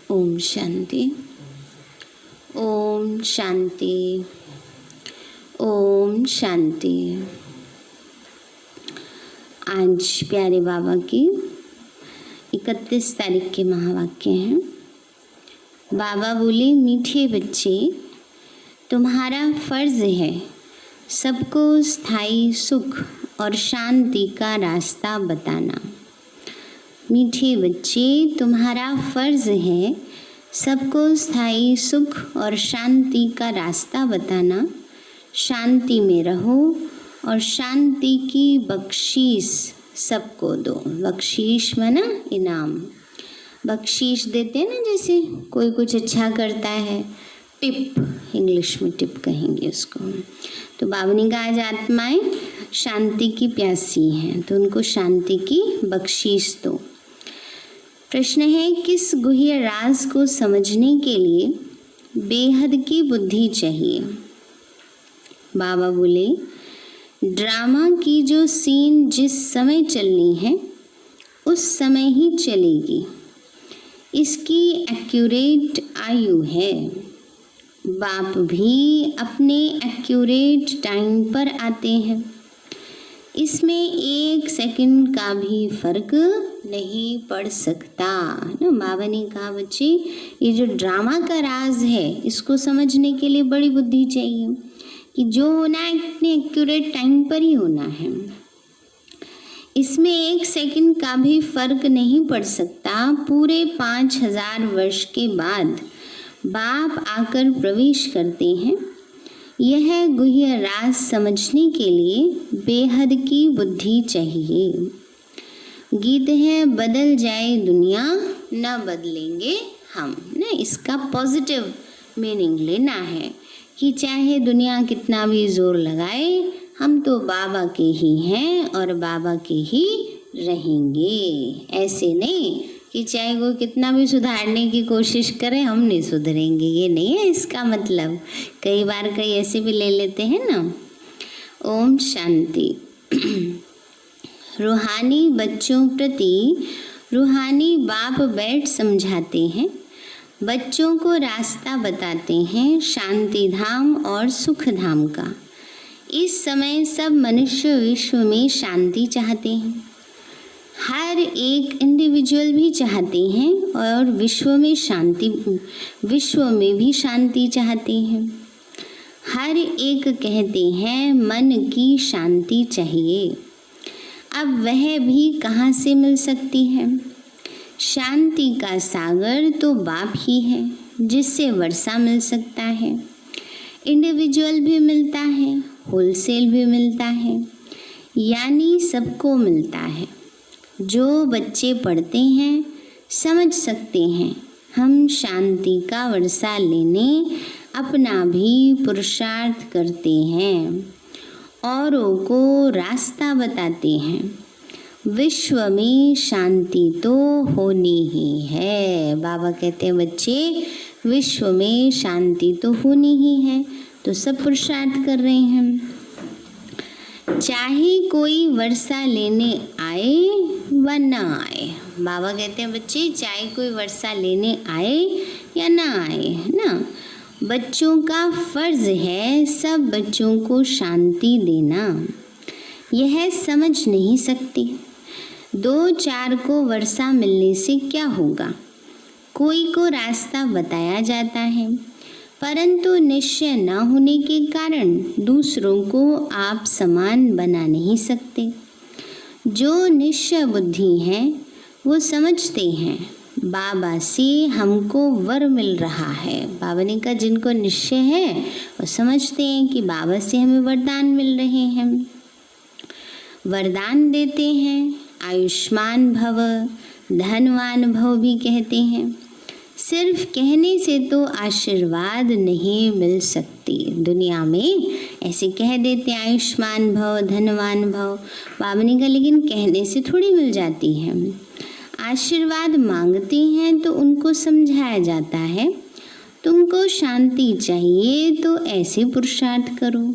ओम शांति, ओम शांति, ओम शांति। आज प्यारे बाबा की 31 तारीख के महावाक्य हैं। बाबा बोले, मीठे बच्चे, तुम्हारा फर्ज है सबको स्थायी सुख और शांति का रास्ता बताना। मीठे बच्चे, तुम्हारा फर्ज है सबको स्थायी सुख और शांति का रास्ता बताना। शांति में रहो और शांति की बख्शीश सबको दो। बख्शीश माना इनाम। बख्शीश देते हैं ना, जैसे कोई कुछ अच्छा करता है, टिप, इंग्लिश में टिप कहेंगे उसको। तो बाबा ने कहा, आज आत्माएं शांति की प्यासी हैं, तो उनको शांति की बख्शीश दो। प्रश्न है, किस गुह्य राज को समझने के लिए बेहद की बुद्धि चाहिए? बाबा बोले, ड्रामा की जो सीन जिस समय चलनी है उस समय ही चलेगी। इसकी एक्यूरेट आयु है। बाप भी अपने एक्यूरेट टाइम पर आते हैं। इसमें 1 सेकंड का भी फर्क नहीं पड़ सकता ना। बाबा ने कहा, बच्चे, ये जो ड्रामा का राज है इसको समझने के लिए बड़ी बुद्धि चाहिए कि जो होना है इतने एक्यूरेट टाइम पर ही होना है। इसमें 1 सेकंड का भी फर्क नहीं पड़ सकता। पूरे 5000 वर्ष के बाद बाप आकर प्रवेश करते हैं। यह गुह्य राज समझने के लिए बेहद की बुद्धि चाहिए। गीत है, बदल जाए दुनिया न बदलेंगे हम ना। इसका पॉजिटिव मीनिंग लेना है कि चाहे दुनिया कितना भी जोर लगाए, हम तो बाबा के ही हैं और बाबा के ही रहेंगे। ऐसे नहीं कि चाहे वो कितना भी सुधारने की कोशिश करे, हम नहीं सुधरेंगे, ये नहीं है इसका मतलब। कई बार कई ऐसे भी ले लेते हैं ना। ओम शांति। रूहानी बच्चों प्रति रूहानी बाप बैठ समझाते हैं, बच्चों को रास्ता बताते हैं शांति धाम और सुख धाम का। इस समय सब मनुष्य विश्व में शांति चाहते हैं। हर एक इंडिविजुअल भी चाहते हैं और विश्व में भी शांति चाहते हैं। हर एक कहते हैं मन की शांति चाहिए। अब वह भी कहाँ से मिल सकती है? शांति का सागर तो बाप ही है, जिससे वर्षा मिल सकता है। इंडिविजुअल भी मिलता है, होलसेल भी मिलता है, यानी सबको मिलता है। जो बच्चे पढ़ते हैं समझ सकते हैं, हम शांति का वर्षा लेने अपना भी पुरुषार्थ करते हैं, औरों को रास्ता बताते हैं। विश्व में शांति तो होनी ही है। बाबा कहते हैं, बच्चे, विश्व में शांति तो होनी ही है, तो सब पुरुषार्थ कर रहे हैं। चाहे कोई वर्षा लेने आए व न आए। बाबा कहते हैं, बच्चे, चाहे कोई वर्षा लेने आए या ना आए ना, बच्चों का फर्ज है सब बच्चों को शांति देना। यह समझ नहीं सकते। 2-4 को वर्षा मिलने से क्या होगा? कोई को रास्ता बताया जाता है, परंतु निश्चय न होने के कारण दूसरों को आप समान बना नहीं सकते। जो निश्चय बुद्धि हैं वो समझते हैं बाबा से हमको वर मिल रहा है। बाबा ने कहा, जिनको निश्चय है वो समझते हैं कि बाबा से हमें वरदान मिल रहे हैं। वरदान देते हैं, आयुष्मान भव, धनवान भव भी कहते हैं। सिर्फ कहने से तो आशीर्वाद नहीं मिल सकती। दुनिया में ऐसे कह देते आयुष्मान भव, धनवान भव। बाबा ने कहा, लेकिन कहने से थोड़ी मिल जाती है। आशीर्वाद मांगते हैं तो उनको समझाया जाता है, तुमको शांति चाहिए तो ऐसे पुरुषार्थ करो।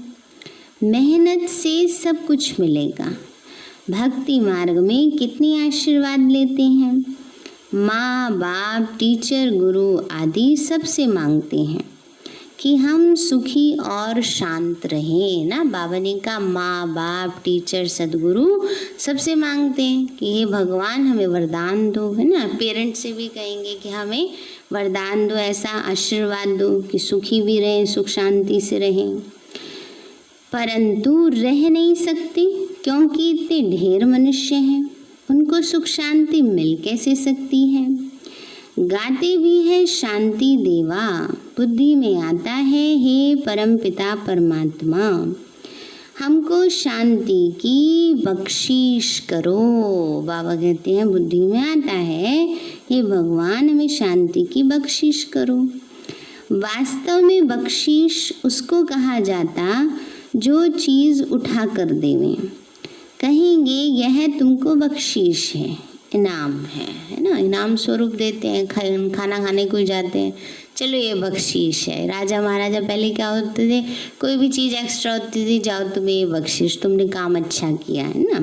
मेहनत से सब कुछ मिलेगा। भक्ति मार्ग में कितने आशीर्वाद लेते हैं। माँ बाप, टीचर, गुरु आदि सबसे मांगते हैं कि हम सुखी और शांत रहें ना। बाबा ने कहा माँ बाप, टीचर, सदगुरु सबसे मांगते हैं कि हे भगवान हमें वरदान दो, है ना। पेरेंट्स से भी कहेंगे कि हमें वरदान दो, ऐसा आशीर्वाद दो कि सुखी भी रहें, सुख शांति से रहें। परंतु रह नहीं सकते क्योंकि इतने ढेर मनुष्य हैं, उनको सुख शांति मिल कैसे सकती है। गाते भी है शांति देवा, बुद्धि में आता है हे परम पिता परमात्मा, हमको शांति की बख्शीश करो। बाबा कहते हैं बुद्धि में आता है हे भगवान हमें शांति की बख्शीश करो। वास्तव में बख्शीश उसको कहा जाता जो चीज़ उठा कर देवे। कहेंगे यह तुमको बख्शीश है, इनाम है ना। इनाम स्वरूप देते हैं, खाना खाने को जाते हैं, चलो ये बख्शीश है। राजा महाराजा पहले क्या होते थे, कोई भी चीज़ एक्स्ट्रा होती थी, जाओ तुम्हें ये बख्शीश, तुमने काम अच्छा किया है ना।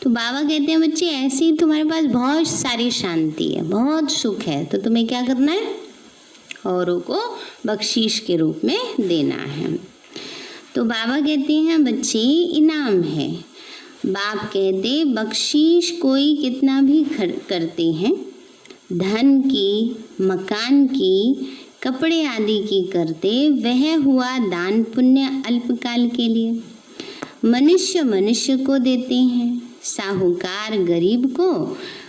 तो बाबा कहते हैं बच्चे ऐसे ही तुम्हारे पास बहुत सारी शांति है, बहुत सुख है, तो तुम्हें क्या करना है, औरों को बख्शीश के रूप में देना है। तो बाबा कहते हैं बच्चे इनाम है। बाप कहते बख्शीश कोई कितना भी करते हैं, धन की, मकान की, कपड़े आदि की करते, वह हुआ दान पुण्य अल्पकाल के लिए। मनुष्य मनुष्य को देते हैं, साहूकार गरीब को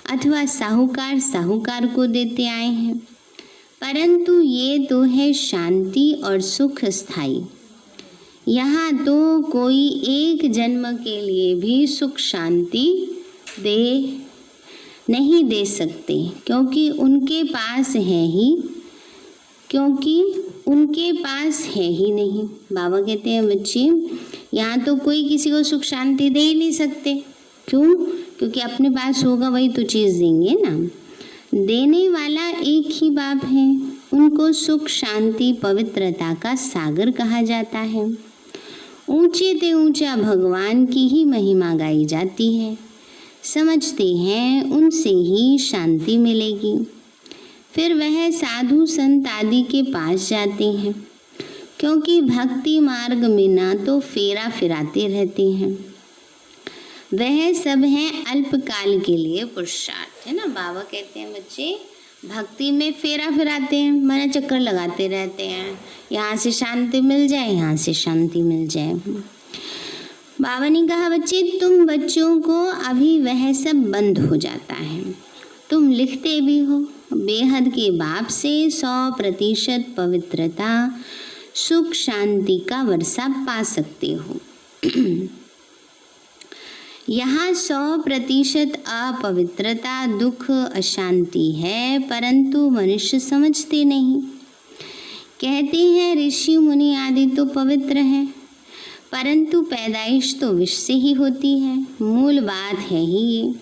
अथवा साहूकार साहूकार को देते आए हैं। परंतु ये तो है शांति और सुख स्थायी। यहाँ तो कोई एक जन्म के लिए भी सुख शांति नहीं दे सकते क्योंकि उनके पास है ही नहीं। बाबा कहते हैं बच्चे यहाँ तो कोई किसी को सुख शांति दे ही नहीं सकते। क्यों? क्योंकि अपने पास होगा वही तो चीज़ देंगे ना। देने वाला एक ही बाप है, उनको सुख शांति पवित्रता का सागर कहा जाता है। ऊंचे ते ऊंचा भगवान की ही महिमा गाई जाती है। समझते हैं उनसे ही शांति मिलेगी। फिर वह साधु संत आदि के पास जाते हैं क्योंकि भक्ति मार्ग में ना तो फेरा फिराते रहते हैं। वह सब हैं अल्पकाल के लिए पुरुषार्थ, है ना। बाबा कहते हैं बच्चे भक्ति में फेरा फिराते हैं, माने चक्कर लगाते रहते हैं, यहाँ से शांति मिल जाए, यहाँ से शांति मिल जाए। बाबा ने कहा बच्चे तुम बच्चों को अभी वह सब बंद हो जाता है। तुम लिखते भी हो बेहद के बाप से 100% पवित्रता सुख शांति का वर्षा पा सकते हो। यहाँ 100% अपवित्रता दुख अशांति है, परंतु मनुष्य समझते नहीं। कहते हैं ऋषि मुनि आदि तो पवित्र हैं, परंतु पैदाइश तो विष से ही होती है। मूल बात है ही ये।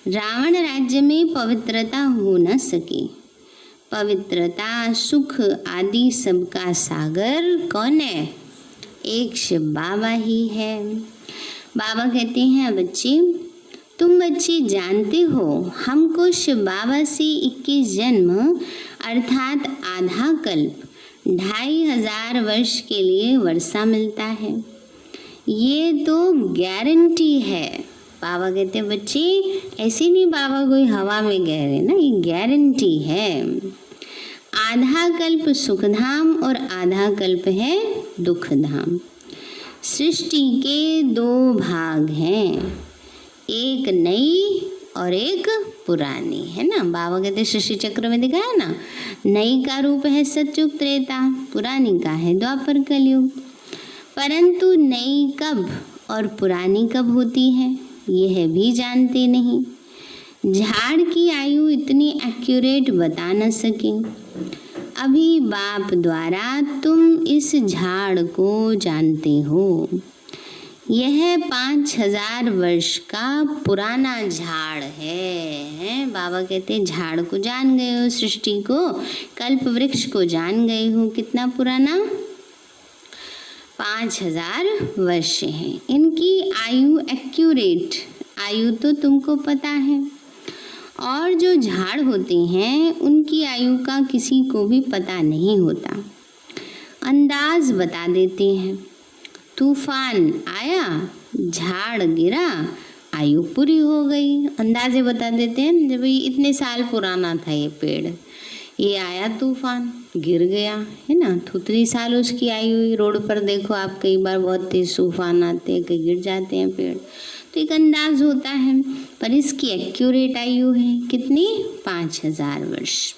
रावण राज्य में पवित्रता हो न सके। पवित्रता सुख आदि सबका सागर कौन है? एक शिव बाबा ही है। बाबा कहते हैं बच्चे तुम बच्चे जानते हो हमको शिव बाबा से 21 जन्म अर्थात आधा कल्प 2500 वर्ष के लिए वर्षा मिलता है। ये तो गारंटी है। बाबा कहते हैं बच्चे ऐसे नहीं बाबा कोई हवा में कह रहे ना, ये गारंटी है। आधा कल्प सुखधाम और आधा कल्प है दुखधाम। सृष्टि के 2 भाग हैं, एक नई और एक पुरानी, है ना। बाबा कहते सृष्टि चक्र में दिखाया ना, नई का रूप है सतयुग त्रेता, पुरानी का है द्वापर कलयुग। परंतु नई कब और पुरानी कब होती है यह भी जानते नहीं। झाड़ की आयु इतनी एक्यूरेट बता न सके। अभी बाप द्वारा तुम इस झाड़ को जानते हो। यह 5000 वर्ष का पुराना झाड़ है। बाबा कहते हैं झाड़ को जान गए हो, सृष्टि को, कल्प वृक्ष को जान गए हो। कितना पुराना? 5000 वर्ष है। इनकी आयु एक्यूरेट आयु तो तुमको पता है, और जो झाड़ होते हैं उनकी आयु का किसी को भी पता नहीं होता, अंदाज बता देते हैं। तूफान आया, झाड़ गिरा, आयु पूरी हो गई, अंदाजे बता देते हैं। जब इतने साल पुराना था ये पेड़, ये आया तूफान, गिर गया, है ना, तो उतनी साल उसकी आयु। रोड पर देखो आप, कई बार बहुत तेज तूफान आते हैं, कहीं गिर जाते हैं पेड़, तो एक अंदाज होता है। पर इसकी एक्यूरेट आयु है कितनी? 5000 वर्ष।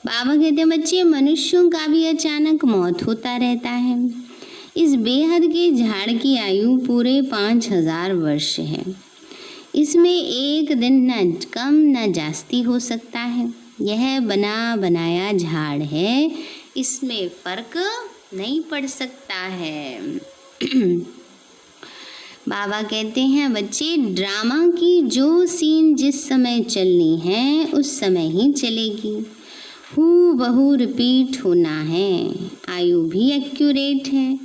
बाबा कहते हैं बच्चे, मनुष्यों का भी अचानक मौत होता रहता है। इस बेहद के झाड़ की आयु पूरे 5000 वर्ष है। इसमें एक दिन न कम न जास्ती हो सकता है। यह बना बनाया झाड़ है, इसमें फर्क नहीं पड़ सकता है। बाबा कहते हैं बच्चे, ड्रामा की जो सीन जिस समय चलनी है उस समय ही चलेगी, हूबहू रिपीट होना है। आयु भी एक्यूरेट है।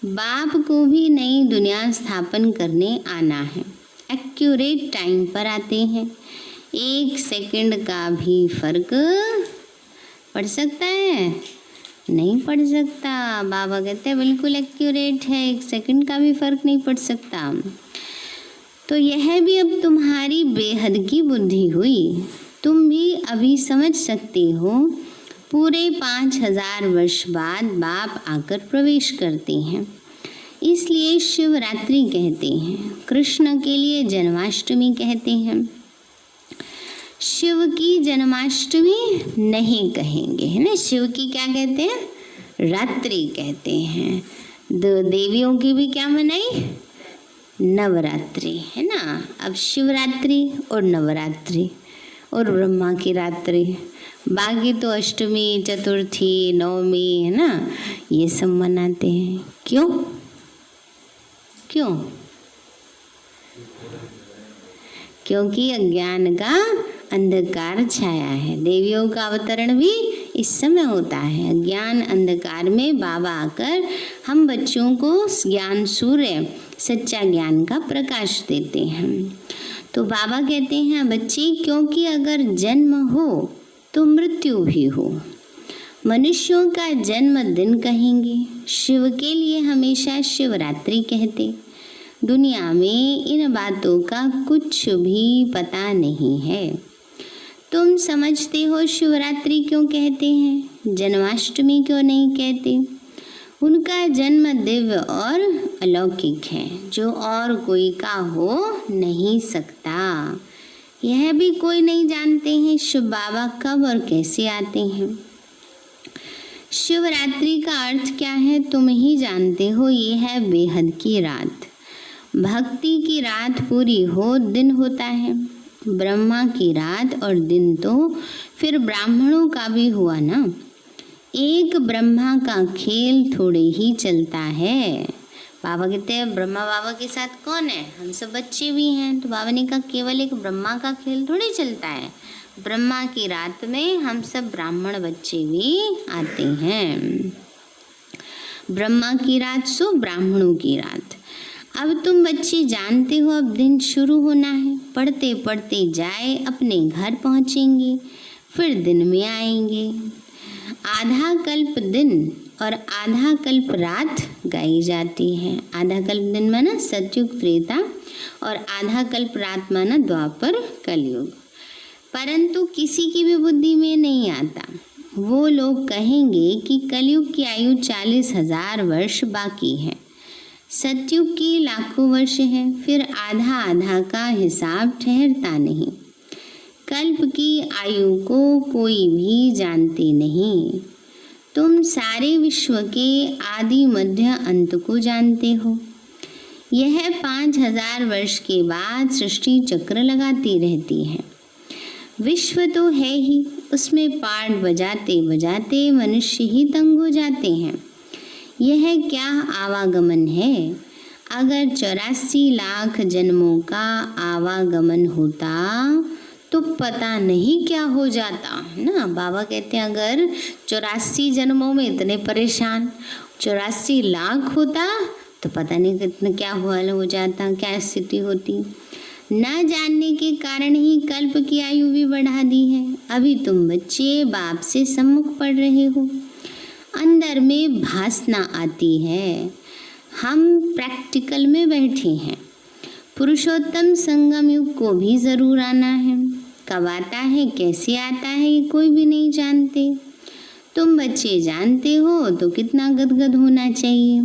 बाप को भी नई दुनिया स्थापन करने आना है, एक्यूरेट टाइम पर आते हैं। 1 सेकंड का भी फर्क पड़ सकता है? नहीं पड़ सकता। बाबा कहते हैं बिल्कुल एक्यूरेट है, 1 सेकंड का भी फर्क नहीं पड़ सकता। तो यह भी अब तुम्हारी बेहद की बुद्धि हुई। तुम भी अभी समझ सकते हो। पूरे 5000 वर्ष बाद बाप आकर प्रवेश करते हैं, इसलिए शिवरात्रि कहते हैं। कृष्ण के लिए जन्माष्टमी कहते हैं। शिव की जन्माष्टमी नहीं कहेंगे, है ना। शिव की क्या कहते हैं? रात्रि कहते हैं। देवियों की भी क्या मनाई? नवरात्रि, है ना। अब शिवरात्रि और नवरात्रि और ब्रह्मा की रात्रि, बाकी तो अष्टमी, चतुर्थी, नवमी, है ना, ये सब मनाते हैं। क्यों? क्योंकि अज्ञान का अंधकार छाया है। देवियों का अवतरण भी इस समय होता है। अज्ञान अंधकार में बाबा आकर हम बच्चों को ज्ञान सूर्य सच्चा ज्ञान का प्रकाश देते हैं। तो बाबा कहते हैं बच्चे, क्योंकि अगर जन्म हो तो मृत्यु भी हो। मनुष्यों का जन्मदिन कहेंगे, शिव के लिए हमेशा शिवरात्रि कहते। दुनिया में इन बातों का कुछ भी पता नहीं है। तुम समझते हो शिवरात्रि क्यों कहते हैं, जन्माष्टमी क्यों नहीं कहते? उनका जन्म दिव्य और अलौकिक है, जो और कोई का हो नहीं सकता। यह भी कोई नहीं जानते हैं शिव बाबा कब और कैसे आते हैं। शिवरात्रि का अर्थ क्या है तुम ही जानते हो। ये है बेहद की रात। भक्ति की रात पूरी हो दिन होता है। ब्रह्मा की रात और दिन तो फिर ब्राह्मणों का भी हुआ ना। एक ब्रह्मा का खेल थोड़े ही चलता है। बाबा कहते हैं ब्रह्मा बाबा के साथ कौन है? हम सब बच्चे भी हैं। तो बाबा ने कहा केवल एक ब्रह्मा का खेल थोड़ी चलता है। ब्रह्मा की रात में हम सब ब्राह्मण बच्चे भी आते हैं। ब्रह्मा की रात सो ब्राह्मणों की रात। अब तुम बच्चे जानते हो अब दिन शुरू होना है। पढ़ते पढ़ते जाए अपने घर पहुँचेंगे, फिर दिन में आएंगे। आधा कल्प दिन और आधा कल्प रात गाई जाती है। आधा कल्प दिन माना सतयुग त्रेता और आधा कल्प रात माना द्वापर कलयुग। परंतु किसी की भी बुद्धि में नहीं आता। वो लोग कहेंगे कि कलयुग की आयु 40,000 वर्ष बाकी है, सतयुग की लाखों वर्ष है, फिर आधा आधा का हिसाब ठहरता नहीं। कल्प की आयु को कोई भी जानते नहीं। तुम सारे विश्व के आदि मध्य अंत को जानते हो। यह 5000 वर्ष के बाद सृष्टि चक्र लगाती रहती है। विश्व तो है ही, उसमें पाठ बजाते बजाते मनुष्य ही तंग हो जाते हैं। यह क्या आवागमन है? अगर 84 लाख जन्मों का आवागमन होता तो पता नहीं क्या हो जाता, है ना। बाबा कहते हैं अगर 84 जन्मों में इतने परेशान, 84 लाख होता तो पता नहीं कितना क्या हाल हो जाता, क्या स्थिति होती। न जानने के कारण ही कल्प की आयु भी बढ़ा दी है। अभी तुम बच्चे बाप से सम्मुख पढ़ रहे हो, अंदर में भासना आती है। हम प्रैक्टिकल में बैठे हैं। पुरुषोत्तम संगम युग को भी ज़रूर आना है। कब आता है, कैसे आता है, ये कोई भी नहीं जानते। तुम बच्चे जानते हो तो कितना गदगद होना चाहिए।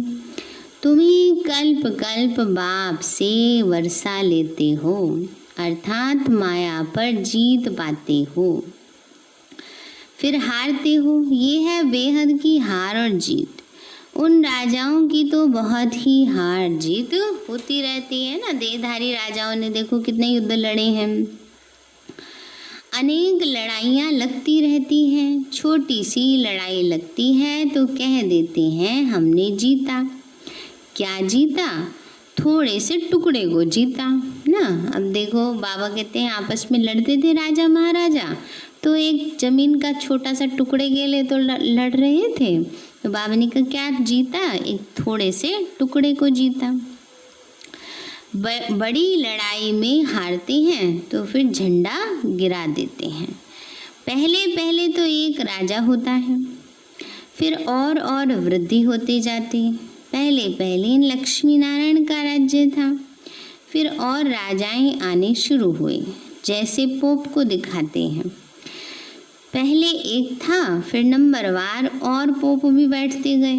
तुम ही कल्प कल्प बाप से वर्षा लेते हो, अर्थात माया पर जीत पाते हो, फिर हारते हो। ये है बेहद की हार और जीत। उन राजाओं की तो बहुत ही हार जीत होती रहती है ना। देहधारी राजाओं ने देखो कितने युद्ध लड़े हैं, अनेक लड़ाइयाँ लगती रहती हैं। छोटी सी लड़ाई लगती है तो कह देते हैं हमने जीता। क्या जीता? थोड़े से टुकड़े को जीता ना। अब देखो बाबा कहते हैं आपस में लड़ते थे राजा महाराजा, तो एक जमीन का छोटा सा टुकड़े के लिए तो लड़ रहे थे। तो बाबा ने कहा क्या जीता? एक थोड़े से टुकड़े को जीता। बड़ी लड़ाई में हारते हैं तो फिर झंडा गिरा देते हैं। पहले पहले तो एक राजा होता है, फिर और वृद्धि होते जाती है। पहले पहले लक्ष्मी नारायण का राज्य था, फिर और राजाएं आने शुरू हुए, जैसे पोप को दिखाते हैं। पहले एक था, फिर नंबरवार और पोप भी बैठते गए।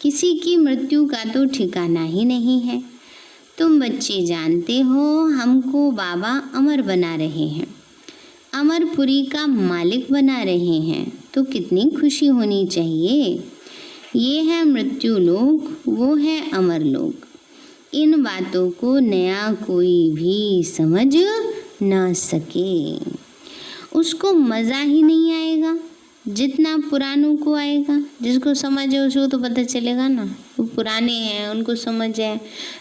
किसी की मृत्यु का तो ठिकाना ही नहीं है। तुम बच्चे जानते हो हमको बाबा अमर बना रहे हैं, अमरपुरी का मालिक बना रहे हैं, तो कितनी खुशी होनी चाहिए। ये है मृत्यु लोक, वो है अमर लोक। इन बातों को नया कोई भी समझ ना सके, उसको मज़ा ही नहीं आएगा जितना पुरानों को आएगा। जिसको समझ है उसको तो पता चलेगा ना, वो पुराने हैं उनको समझ है,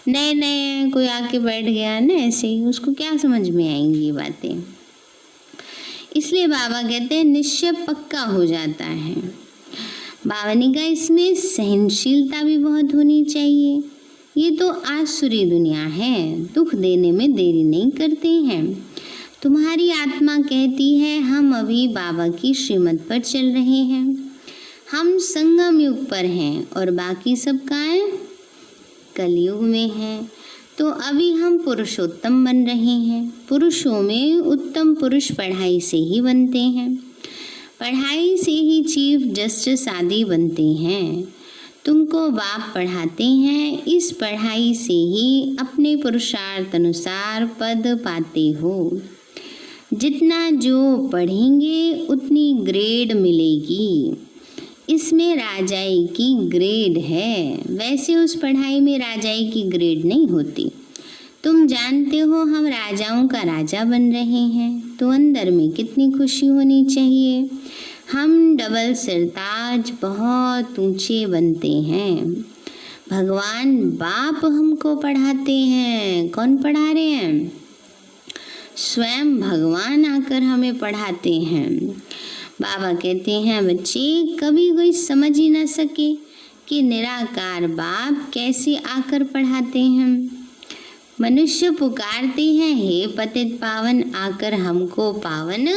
नए नए हैं कोई आके बैठ गया ना ऐसे ही, उसको क्या समझ में आएंगी बातें। इसलिए बाबा कहते हैं निश्चय पक्का हो जाता है। बाबा ने कहा इसमें सहनशीलता भी बहुत होनी चाहिए। ये तो आसुरी दुनिया है, दुख देने में देरी नहीं करते हैं। तुम्हारी आत्मा कहती है हम अभी बाबा की श्रीमत पर चल रहे हैं, हम संगम युग पर हैं और बाकी सब कहाँ हैं? कलयुग में हैं। तो अभी हम पुरुषोत्तम बन रहे हैं। पुरुषों में उत्तम पुरुष पढ़ाई से ही बनते हैं, पढ़ाई से ही चीफ जस्टिस आदि बनते हैं। तुमको बाप पढ़ाते हैं, इस पढ़ाई से ही अपने पुरुषार्थ अनुसार पद पाते हो। जितना जो पढ़ेंगे उतनी ग्रेड मिलेगी। इसमें राजाई की ग्रेड है, वैसे उस पढ़ाई में राजाई की ग्रेड नहीं होती। तुम जानते हो हम राजाओं का राजा बन रहे हैं, तो अंदर में कितनी खुशी होनी चाहिए। हम डबल सिरताज बहुत ऊंचे बनते हैं। भगवान बाप हमको पढ़ाते हैं। कौन पढ़ा रहे हैं? स्वयं भगवान आकर हमें पढ़ाते हैं। बाबा कहते हैं बच्चे कभी कोई समझ ही ना सके कि निराकार बाप कैसे आकर पढ़ाते हैं। मनुष्य पुकारते हैं हे पतित पावन आकर हमको पावन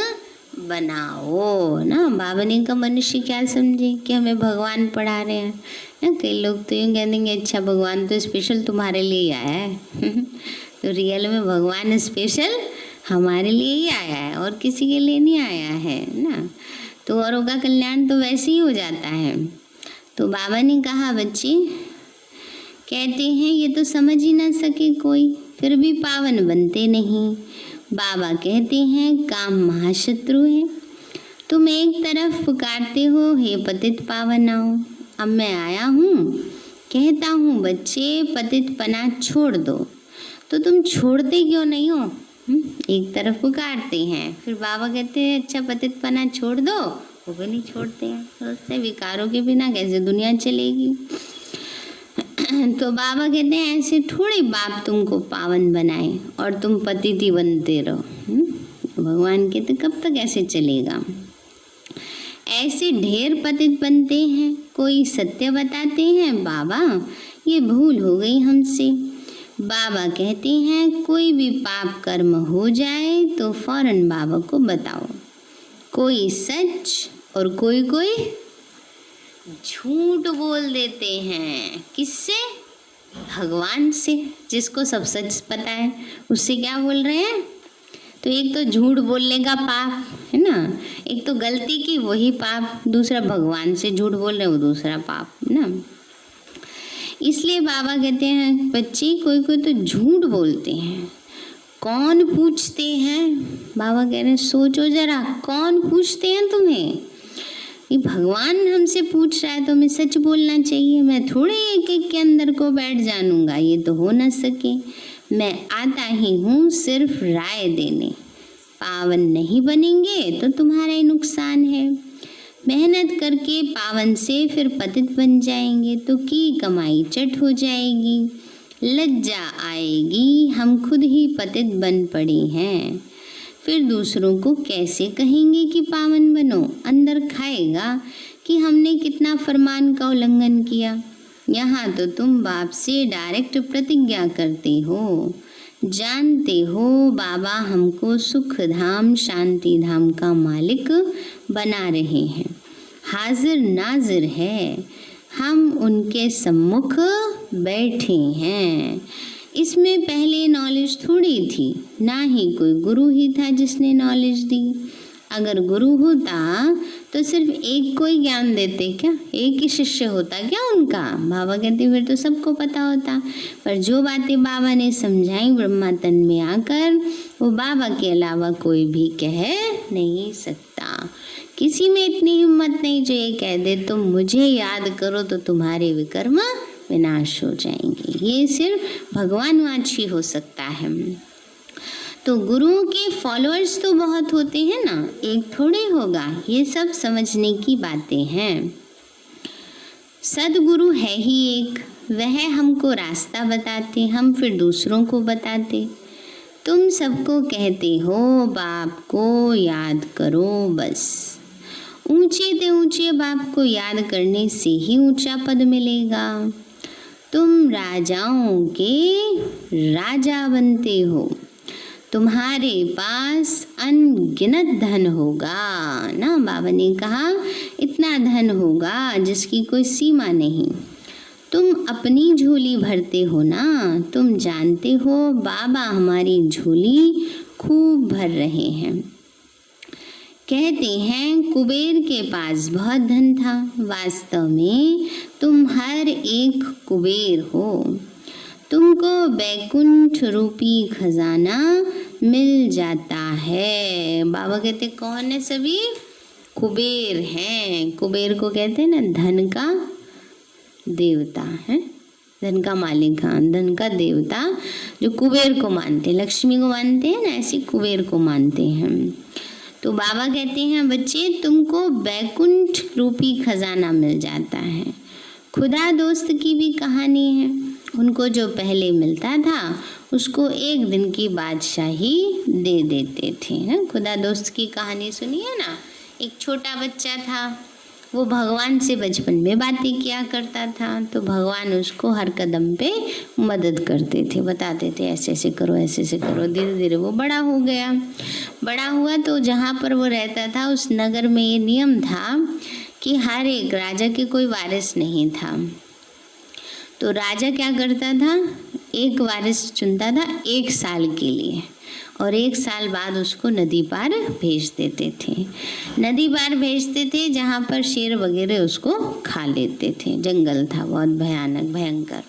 बनाओ ना। बाबा ने कहा मनुष्य क्या समझे कि हमें भगवान पढ़ा रहे हैं ना। कई लोग तो यूँ कह देंगे अच्छा भगवान तो स्पेशल तुम्हारे लिए ही आया है तो रियल में भगवान स्पेशल हमारे लिए ही आया है और किसी के लिए नहीं आया है ना। तो औरों का कल्याण तो वैसे ही हो जाता है। तो बाबा ने कहा बच्चे कहते हैं ये तो समझ ही ना सके कोई, फिर भी पावन बनते नहीं। बाबा कहते हैं काम महाशत्रु है। तुम एक तरफ पुकारते हो हे पतित पावन आओ, अब मैं आया हूँ कहता हूँ बच्चे पतित पना छोड़ दो, तो तुम छोड़ते क्यों नहीं हो? एक तरफ पुकारते हैं, फिर बाबा कहते हैं अच्छा पतित पना छोड़ दो, वो भी नहीं छोड़ते हैं। सोचते विकारों के बिना कैसे दुनिया चलेगी। तो बाबा कहते हैं ऐसे थोड़े बाप तुमको पावन बनाए और तुम पतिति बनते रहो। भगवान कहते कब तक ऐसे चलेगा? ऐसे ढेर पतित बनते हैं। कोई सत्य बताते हैं, बाबा ये भूल हो गई हमसे। बाबा कहते हैं कोई भी पाप कर्म हो जाए तो फौरन बाबा को बताओ। कोई सच और कोई कोई झूठ बोल देते हैं। किससे? भगवान से, जिसको सब सच पता है उससे क्या बोल रहे हैं। तो एक तो झूठ बोलने का पाप है ना, एक तो गलती की वही पाप, दूसरा भगवान से झूठ बोल रहे हैं वो दूसरा पाप है ना। इसलिए बाबा कहते हैं बच्चे कोई कोई तो झूठ बोलते हैं। कौन पूछते हैं? बाबा कह रहे हैं सोचो जरा, कौन पूछते हैं तुम्हें? ये भगवान हमसे पूछ रहा है तो हमें सच बोलना चाहिए। मैं थोड़े एक एक के अंदर को बैठ जानूंगा, ये तो हो न सके। मैं आता ही हूँ सिर्फ राय देने। पावन नहीं बनेंगे तो तुम्हारा ही नुकसान है। मेहनत करके पावन से फिर पतित बन जाएंगे तो की कमाई चट हो जाएगी, लज्जा आएगी, हम खुद ही पतित बन पड़े हैं। फिर दूसरों को कैसे कहेंगे कि पावन बनो? अंदर खाएगा कि हमने कितना फरमान का उल्लंघन किया। यहाँ तो तुम बाप से डायरेक्ट प्रतिज्ञा करते हो, जानते हो बाबा हमको सुख धाम शांति धाम का मालिक बना रहे हैं। हाजिर नाजिर है, हम उनके सम्मुख बैठे हैं। इसमें पहले नॉलेज थोड़ी थी, ना ही कोई गुरु ही था जिसने नॉलेज दी। अगर गुरु होता तो सिर्फ एक को ही ज्ञान देते क्या? एक ही शिष्य होता क्या उनका? बाबा कहते फिर तो सबको पता होता। पर जो बातें बाबा ने समझाई ब्रह्मा तन में आकर, वो बाबा के अलावा कोई भी कह नहीं सकता। किसी में इतनी हिम्मत नहीं जो ये कह दे तुम मुझे याद करो तो तुम्हारे विकर्म विनाश हो जाएंगे। ये सिर्फ भगवानवाची हो सकता है। तो गुरुओं के फॉलोअर्स तो बहुत होते हैं ना, एक थोड़े होगा। ये सब समझने की बातें हैं। सदगुरु है ही एक, वह हमको रास्ता बताते, हम फिर दूसरों को बताते। तुम सबको कहते हो बाप को याद करो बस। ऊंचे ते ऊंचे बाप को याद करने से ही ऊंचा पद मिलेगा। तुम राजाओं के राजा बनते हो, तुम्हारे पास अनगिनत धन होगा ना। बाबा ने कहा इतना धन होगा जिसकी कोई सीमा नहीं। तुम अपनी झोली भरते हो ना, तुम जानते हो बाबा हमारी झोली खूब भर रहे हैं। कहते हैं कुबेर के पास बहुत धन था, वास्तव में तुम हर एक कुबेर हो। तुमको बैकुंठ रूपी खजाना मिल जाता है। बाबा कहते कौन है? सभी कुबेर हैं। कुबेर को कहते हैं ना धन का देवता है, धन का मालिक, हाँ धन का देवता। जो कुबेर को मानते, लक्ष्मी को मानते हैं ना, ऐसे कुबेर को मानते हैं। तो बाबा कहते हैं बच्चे तुमको बैकुंठ रूपी खजाना मिल जाता है। खुदा दोस्त की भी कहानी है। उनको जो पहले मिलता था उसको एक दिन की बादशाही दे देते थे ना। खुदा दोस्त की कहानी सुनिए ना। एक छोटा बच्चा था, वो भगवान से बचपन में बातें किया करता था, तो भगवान उसको हर कदम पे मदद करते थे, बताते थे ऐसे ऐसे करो ऐसे ऐसे करो। धीरे धीरे वो बड़ा हो गया। बड़ा हुआ तो जहाँ पर वो रहता था उस नगर में ये नियम था कि हर एक राजा के कोई वारिस नहीं था। तो राजा क्या करता था, एक वारिस चुनता था 1 साल के लिए, और 1 साल बाद उसको नदी पार भेज देते थे। नदी पार भेजते थे जहाँ पर शेर वगैरह उसको खा लेते थे। जंगल था बहुत भयानक भयंकर।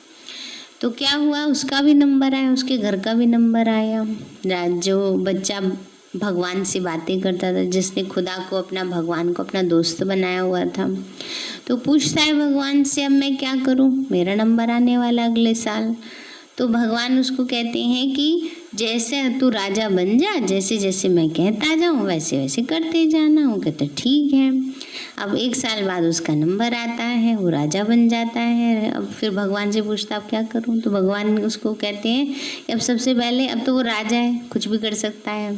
तो क्या हुआ, उसका भी नंबर आया, उसके घर का भी नंबर आया। जो बच्चा भगवान से बातें करता था, जिसने खुदा को अपना, भगवान को अपना दोस्त बनाया हुआ था, तो पूछता है भगवान से अब मैं क्या करूं, मेरा नंबर आने वाला अगले साल। तो भगवान उसको कहते हैं कि जैसे तू राजा बन जा, जैसे जैसे मैं कहता जाऊँ वैसे वैसे करते जाना। वो कहते ठीक है। अब 1 साल बाद उसका नंबर आता है, वो राजा बन जाता है। अब फिर भगवान से पूछता अब क्या करूँ, तो भगवान उसको कहते हैं कि अब सबसे पहले, अब तो वो राजा है कुछ भी कर सकता है,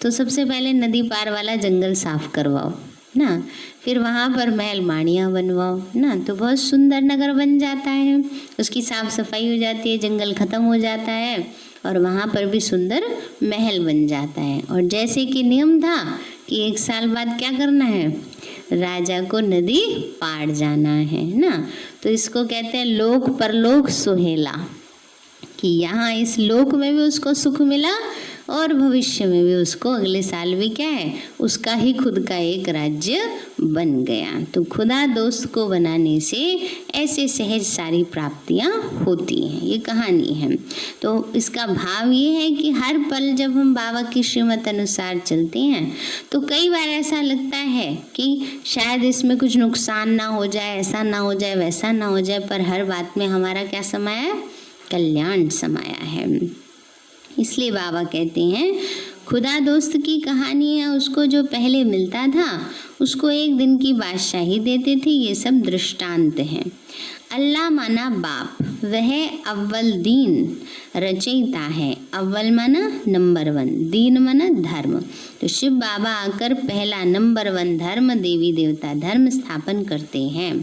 तो सबसे पहले नदी पार वाला जंगल साफ करवाओ। ना, फिर वहाँ पर महल माड़ियाँ बनवाओ ना, तो बहुत सुंदर नगर बन जाता है। उसकी साफ सफाई हो जाती है, जंगल खत्म हो जाता है और वहाँ पर भी सुंदर महल बन जाता है। और जैसे कि नियम था कि 1 साल बाद क्या करना है, राजा को नदी पार जाना है ना, तो इसको कहते हैं लोक परलोक सुहेला, कि यहाँ इस लोक में भी उसको सुख मिला और भविष्य में भी उसको अगले साल भी क्या है, उसका ही खुद का एक राज्य बन गया। तो खुदा दोस्त को बनाने से ऐसे सहज सारी प्राप्तियाँ होती हैं, ये कहानी है। तो इसका भाव ये है कि हर पल जब हम बाबा की श्रीमत अनुसार चलते हैं तो कई बार ऐसा लगता है कि शायद इसमें कुछ नुकसान ना हो जाए, ऐसा ना हो जाए, वैसा ना हो जाए, पर हर बात में हमारा क्या समाया है, कल्याण समाया है। इसलिए बाबा कहते हैं खुदा दोस्त की कहानी है, उसको जो पहले मिलता था उसको एक दिन की बादशाही देते थे, ये सब दृष्टांत हैं। अल्लाह माना बाप, वह अव्वल दीन रचयिता है। अव्वल माना नंबर 1, दीन माना धर्म। तो शिव बाबा आकर पहला नंबर 1 धर्म, देवी देवता धर्म स्थापन करते हैं।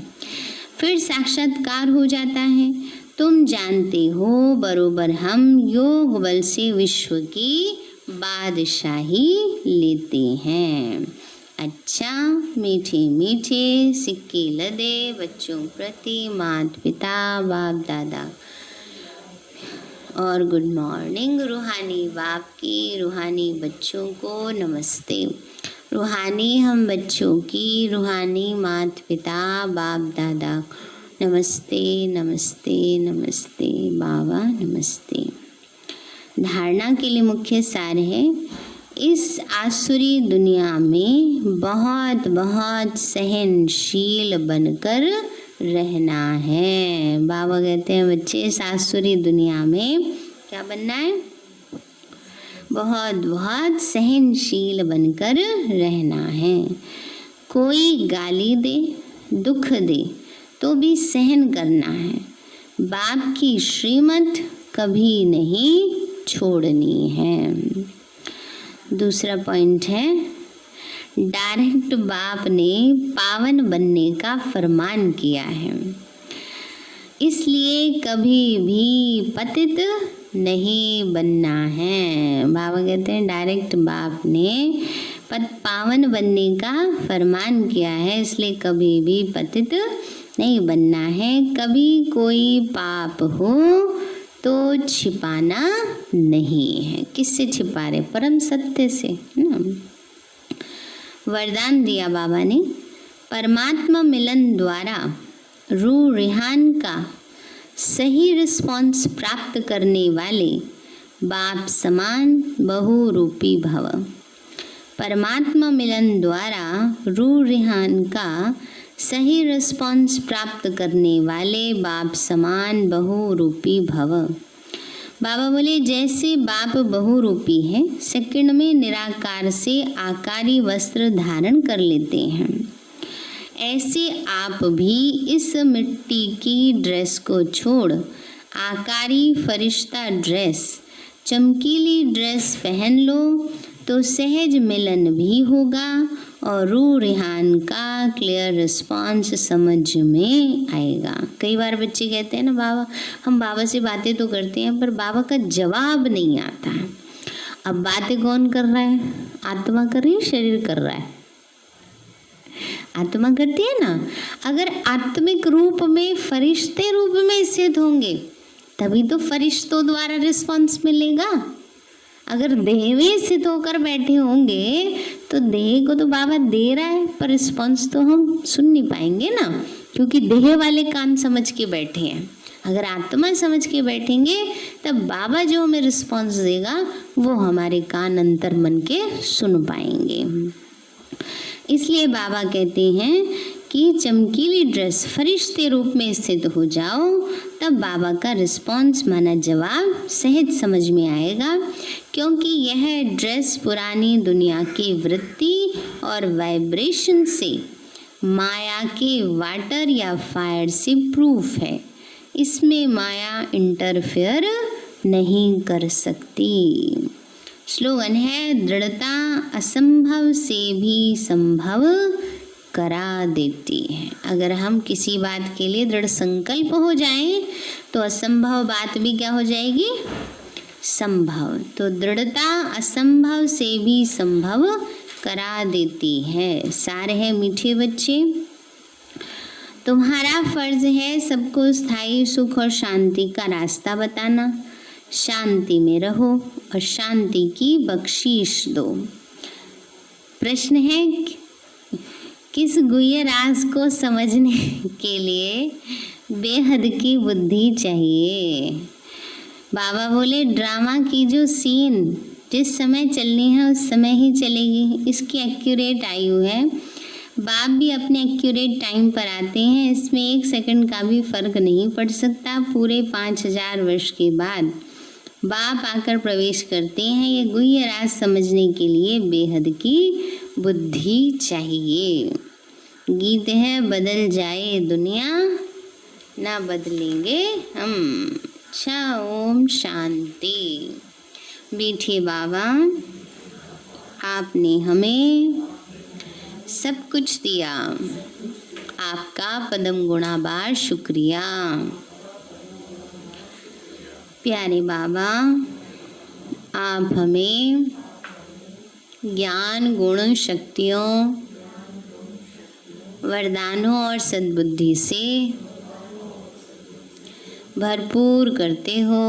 फिर साक्षात्कार हो जाता है। तुम जानते हो बरोबर हम योग बल से विश्व की बादशाही लेते हैं। अच्छा, मीठे मीठे सिक्के लदे बच्चों प्रति माता पिता बाप दादा और गुड मॉर्निंग रूहानी बाप की रूहानी बच्चों को नमस्ते। रूहानी हम बच्चों की रूहानी माता पिता बाप दादा नमस्ते नमस्ते नमस्ते बाबा नमस्ते। धारणा के लिए मुख्य सार है, इस आसुरी दुनिया में बहुत बहुत सहनशील बनकर रहना है। बाबा कहते हैं बच्चे इस आसुरी दुनिया में क्या बनना है, बहुत बहुत सहनशील बनकर रहना है। कोई गाली दे, दुख दे तो भी सहन करना है। बाप की श्रीमत कभी नहीं छोड़नी है। दूसरा पॉइंट है, डायरेक्ट बाप ने पावन बनने का फरमान किया है, इसलिए कभी भी पतित नहीं बनना है। बाबा कहते हैं डायरेक्ट बाप ने पावन बनने का फरमान किया है, इसलिए कभी भी पतित नहीं बनना है। कभी कोई पाप हो तो छिपाना नहीं है। किससे छिपा रहे, परम सत्य से ना। वरदान दिया बाबा ने, परमात्मा मिलन द्वारा रूह रिहान का सही रिस्पॉन्स प्राप्त करने वाले बाप समान बहुरूपी भव। परमात्मा मिलन द्वारा रूह रिहान का सही रिस्पॉन्स प्राप्त करने वाले बाप समान बहुरूपी भव। बाबा बोले जैसे बाप बहुरूपी है, सेकंड में निराकार से आकारी वस्त्र धारण कर लेते हैं, ऐसे आप भी इस मिट्टी की ड्रेस को छोड़ आकारी फरिश्ता ड्रेस, चमकीली ड्रेस पहन लो तो सहज मिलन भी होगा और रूह रिहान का क्लियर रिस्पॉन्स समझ में आएगा। कई बार बच्चे कहते हैं ना बाबा, हम बाबा से बातें तो करते हैं पर बाबा का जवाब नहीं आता है। अब बातें कौन कर रहा है, आत्मा कर रही है, शरीर कर रहा है? आत्मा करती है ना। अगर आत्मिक रूप में फरिश्ते रूप में स्थित होंगे तभी तो फरिश्तों द्वारा रिस्पॉन्स मिलेगा। अगर देह में स्थित होकर बैठे होंगे तो देह को तो बाबा दे रहा है पर रिस्पॉन्स तो हम सुन नहीं पाएंगे ना, क्योंकि देह वाले कान समझ के बैठे हैं। अगर आत्मा समझ के बैठेंगे तब बाबा जो हमें रिस्पॉन्स देगा वो हमारे कान अंतर मन के सुन पाएंगे। इसलिए बाबा कहते हैं कि चमकीली ड्रेस फरिश्ते रूप में स्थित हो जाओ, तब बाबा का रिस्पॉन्स माना जवाब सहज समझ में आएगा, क्योंकि यह ड्रेस पुरानी दुनिया की वृत्ति और वाइब्रेशन से, माया के वाटर या फायर से प्रूफ है। इसमें माया इंटरफेयर नहीं कर सकती। स्लोगन है, दृढ़ता असंभव से भी संभव करा देती है। अगर हम किसी बात के लिए दृढ़ संकल्प हो जाएं तो असंभव बात भी क्या हो जाएगी, संभव। तो दृढ़ता असंभव से भी संभव करा देती है। सार है मीठे बच्चे, तुम्हारा फर्ज है सबको स्थायी सुख और शांति का रास्ता बताना। शांति में रहो और शांति की बख्शीश दो। प्रश्न है, किस गुह्य राज को समझने के लिए बेहद की बुद्धि चाहिए? बाबा बोले ड्रामा की जो सीन जिस समय चलनी है उस समय ही चलेगी, इसकी एक्यूरेट आयु है। बाप भी अपने एक्यूरेट टाइम पर आते हैं, इसमें 1 सेकंड का भी फर्क नहीं पड़ सकता। पूरे 5000 वर्ष के बाद बाप आकर प्रवेश करते हैं। ये गुह्य राज समझने के लिए बेहद की बुद्धि चाहिए। गीत है, बदल जाए दुनिया ना बदलेंगे हम। अच्छा, ओम शांति। मीठे बाबा, आपने हमें सब कुछ दिया, आपका पदम गुणाबार शुक्रिया। प्यारे बाबा, आप हमें ज्ञान, गुण, शक्तियों, वरदानों और सद्बुद्धि से भरपूर करते हो।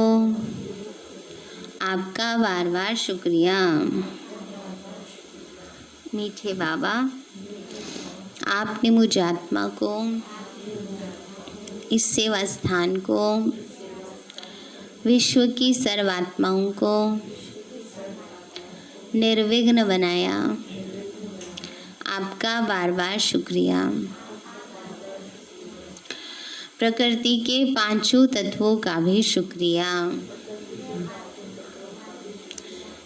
आपका बार बार शुक्रिया। मीठे बाबा, आपने मुझ आत्मा को, इस सेवा स्थान को, विश्व की सर्वात्माओं को निर्विघ्न बनाया। आपका बार बार शुक्रिया। प्रकृति के 5 तत्वों का भी शुक्रिया।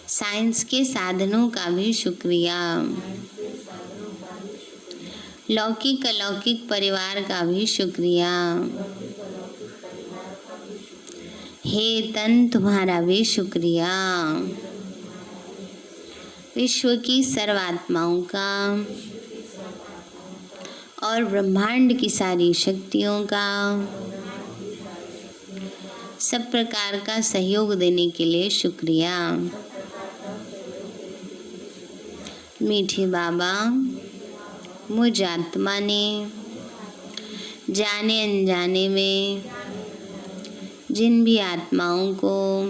साइंस के साधनों का भी शुक्रिया। लौकिक अलौकिक परिवार का भी शुक्रिया। हे तन, तुम्हारा भी शुक्रिया। विश्व की सर्वात्माओं का और ब्रह्मांड की सारी शक्तियों का, सब प्रकार का सहयोग देने के लिए शुक्रिया। मीठे बाबा, मुझ आत्मा ने जाने अनजाने में जिन भी आत्माओं को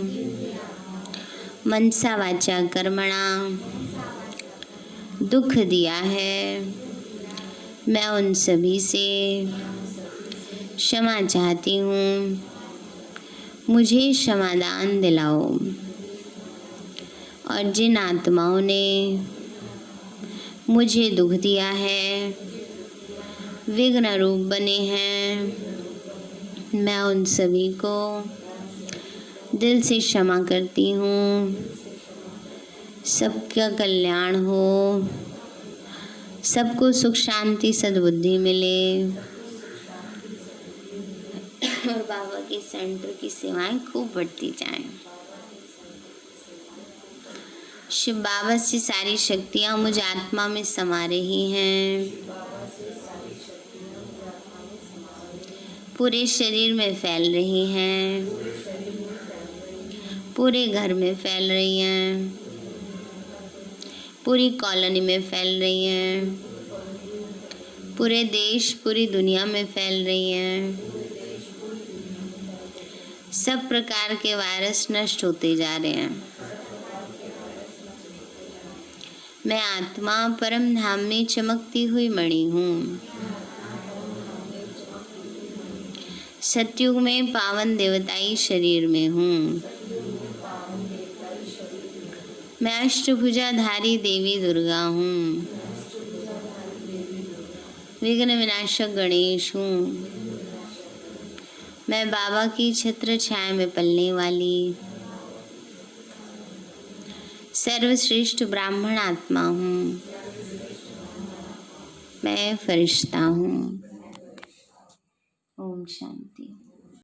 मनसा वाचा कर्मणा दुख दिया है, मैं उन सभी से क्षमा चाहती हूँ। मुझे क्षमादान दिलाओ। और जिन आत्माओं ने मुझे दुख दिया है, विघ्न रूप बने हैं, मैं उन सभी को दिल से क्षमा करती हूँ। सबका कल्याण हो, सबको सुख शांति सद्बुद्धि मिले और बाबा के सेंटर की सेवाएं खूब बढ़ती जाएं। शिव बाबा से सारी शक्तियाँ मुझ आत्मा में समा रही हैं, पूरे शरीर में फैल रही हैं, पूरे घर में फैल रही हैं, पूरी कॉलोनी में फैल रही हैं, पूरे देश पूरी दुनिया में फैल रही हैं। सब प्रकार के वायरस नष्ट होते जा रहे हैं। मैं आत्मा परम धाम में चमकती हुई मणि हूँ। सतयुग में पावन देवताई शरीर में हूँ। मैं अष्टभुजाधारी देवी दुर्गा हूँ। विघ्न विनाशक गणेश हूँ। मैं बाबा की छत्र छाया में पलने वाली सर्वश्रेष्ठ ब्राह्मण आत्मा हूँ। मैं फरिश्ता हूँ। ओम शांति।